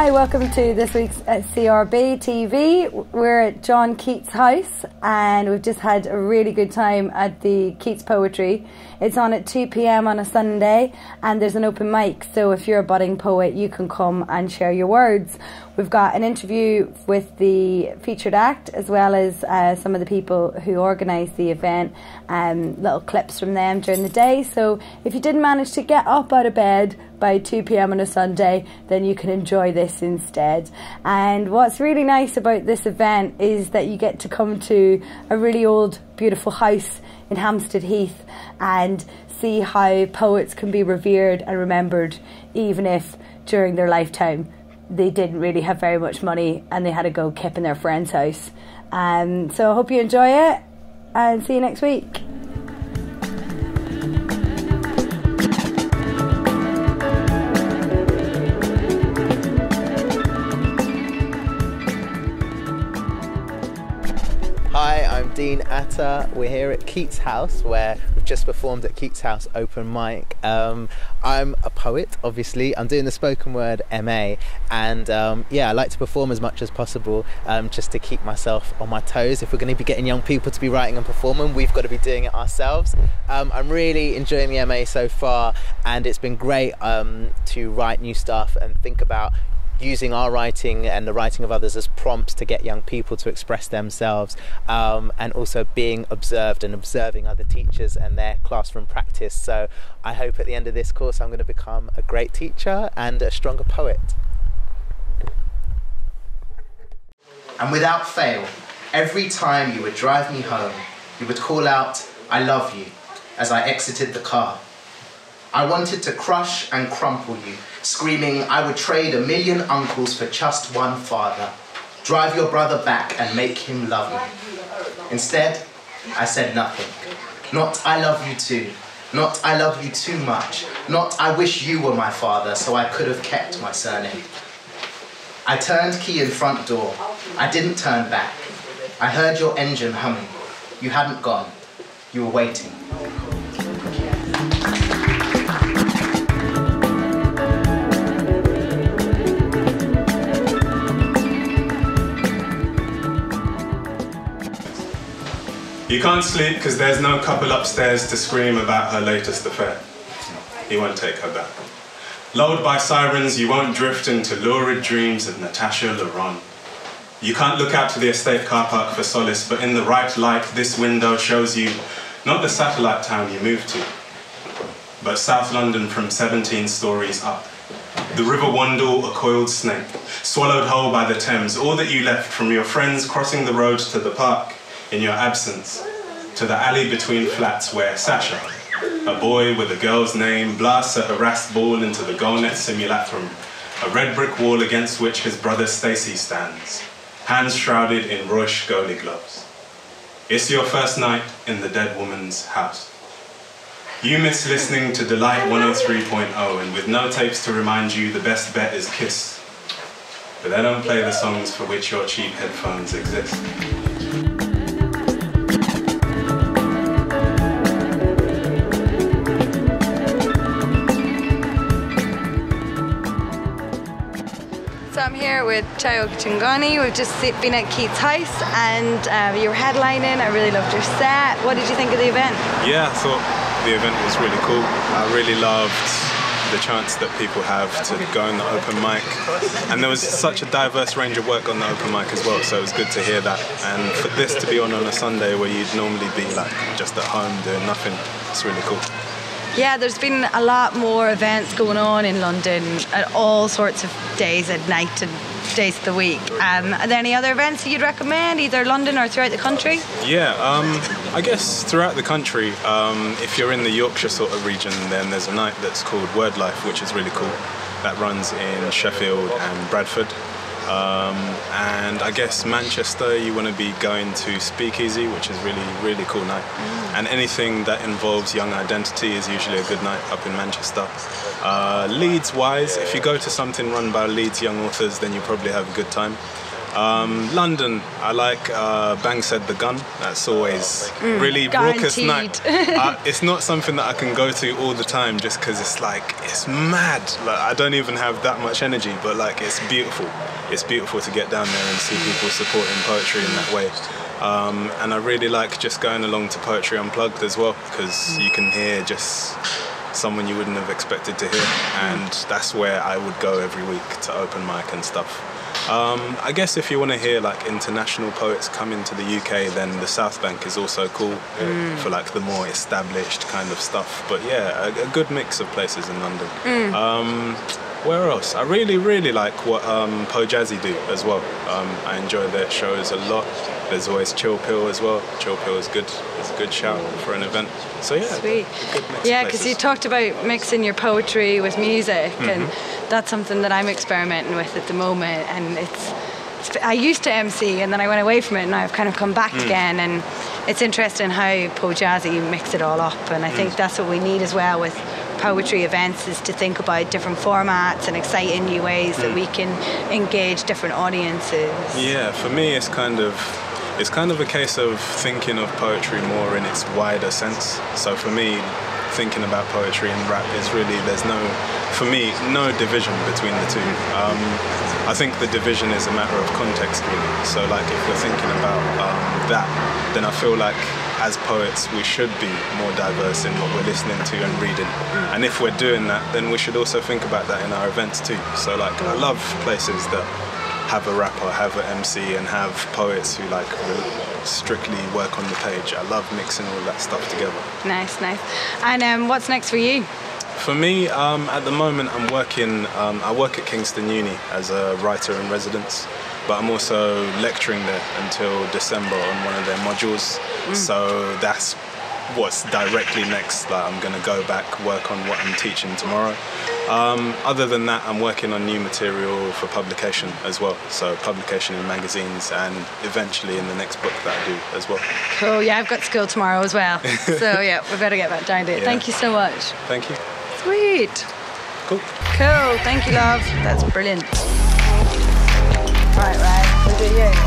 Hi, welcome to this week's CRB TV. We're at John Keats' house and we've just had a really good time at the Keats Poetry. It's on at 2 p.m. on a Sunday and there's an open mic, so if you're a budding poet you can come and share your words. We've got an interview with the featured act as well as some of the people who organised the event, little clips from them during the day. So if you didn't manage to get up out of bed by 2 p.m. on a Sunday, then you can enjoy this instead. And what's really nice about this event is that you get to come to a really old, beautiful house in Hampstead Heath and see how poets can be revered and remembered, even if during their lifetime they didn't really have very much money and they had to go kip in their friend's house. So I hope you enjoy it and see you next week. Hi, I'm Dean Atta. We're here at Keats' house where we've just performed at Keats' house open mic. I'm a poet, obviously. I'm doing the spoken word MA and yeah, I like to perform as much as possible just to keep myself on my toes. If we're going to be getting young people to be writing and performing, we've got to be doing it ourselves. I'm really enjoying the MA so far and it's been great to write new stuff and think about using our writing and the writing of others as prompts to get young people to express themselves, and also being observed and observing other teachers and their classroom practice. So I hope at the end of this course I'm going to become a great teacher and a stronger poet. And without fail, every time you would drive me home, you would call out, "I love you," as I exited the car. I wanted to crush and crumple you, screaming I would trade 1,000,000 uncles for just one father. Drive your brother back and make him love me. Instead, I said nothing. Not "I love you too," not "I love you too much," not "I wish you were my father so I could have kept my surname." I turned key in front door. I didn't turn back. I heard your engine humming. You hadn't gone. You were waiting. You can't sleep because there's no couple upstairs to scream about her latest affair. He won't take her back. Lulled by sirens, you won't drift into lurid dreams of Natasha Laron. You can't look out to the estate car park for solace, but in the right light, this window shows you not the satellite town you moved to, but South London from 17 stories up. The River Wandle, a coiled snake, swallowed whole by the Thames, all that you left from your friends crossing the road to the park in your absence, to the alley between flats where Sasha, a boy with a girl's name, blasts a harassed ball into the goalnet simulacrum, a red brick wall against which his brother Stacey stands, hands shrouded in Roche goalie gloves. It's your first night in the dead woman's house. You miss listening to Delight 103.0, and with no tapes to remind you, the best bet is Kiss. But they don't play the songs for which your cheap headphones exist. So I'm here with Kayo Chingonyi. We've just been at Keats' house and you were headlining. I really loved your set. What did you think of the event? Yeah, I thought the event was really cool. I really loved the chance that people have to go in the open mic. And there was such a diverse range of work on the open mic as well, so it was good to hear that. And for this to be on a Sunday where you'd normally be like just at home doing nothing, it's really cool. Yeah, there's been a lot more events going on in London at all sorts of days at night and days of the week. Are there any other events that you'd recommend, either London or throughout the country? Yeah, I guess throughout the country, if you're in the Yorkshire sort of region, then there's a night that's called Word Life, which is really cool. That runs in Sheffield and Bradford. And I guess Manchester, you want to be going to Speakeasy, which is really cool night. And anything that involves young identity is usually a good night up in Manchester. Leeds wise, if you go to something run by Leeds young authors, then you probably have a good time. London, I like Bang Said the Gun. That's always really raucous night. It's not something that I can go to all the time just because it's mad. Like, I don't even have that much energy, but like it's beautiful. It's beautiful to get down there and see people supporting poetry in that way. And I really like just going along to Poetry Unplugged as well, because you can hear just someone you wouldn't have expected to hear, and that's where I would go every week to open mic and stuff. I guess if you want to hear like international poets come into the UK, then the South Bank is also cool for like the more established kind of stuff. But yeah, a good mix of places in London. Where else? I really like what Po Jazzy do as well. I enjoy their shows a lot. There's always Chill Pill as well. Chill Pill is good. It's a good shout for an event. So yeah, sweet. Good mix Yeah, of because places. you talked about mixing your poetry with music, and that's something that I'm experimenting with at the moment. And I used to MC, and then I went away from it, and now I've kind of come back again. And it's interesting how Po Jazzy mixed it all up, and I think that's what we need as well with poetry events, is to think about different formats and exciting new ways that we can engage different audiences. Yeah, for me it's kind of a case of thinking of poetry more in its wider sense. So for me, thinking about poetry and rap is really, there's no division between the two. I think the division is a matter of context really. So like if we're thinking about that, then I feel like as poets we should be more diverse in what we're listening to and reading. And if we're doing that, then we should also think about that in our events too. So like I love places that have a rapper, have an MC, and have poets who like strictly work on the page. I love mixing all that stuff together. Nice. And what's next for you? For me, at the moment I'm working, I work at Kingston Uni as a writer in residence, but I'm also lecturing there until December on one of their modules. So that's what's directly next. Like, I'm going to go back, work on what I'm teaching tomorrow. Other than that, I'm working on new material for publication as well. So publication in magazines and eventually in the next book that I do as well. Cool, yeah, I've got school tomorrow as well. So yeah, we better get back down to it. Yeah. Thank you so much. Thank you. Sweet. Cool. Cool, thank you, love. That's brilliant. Right, we'll do you.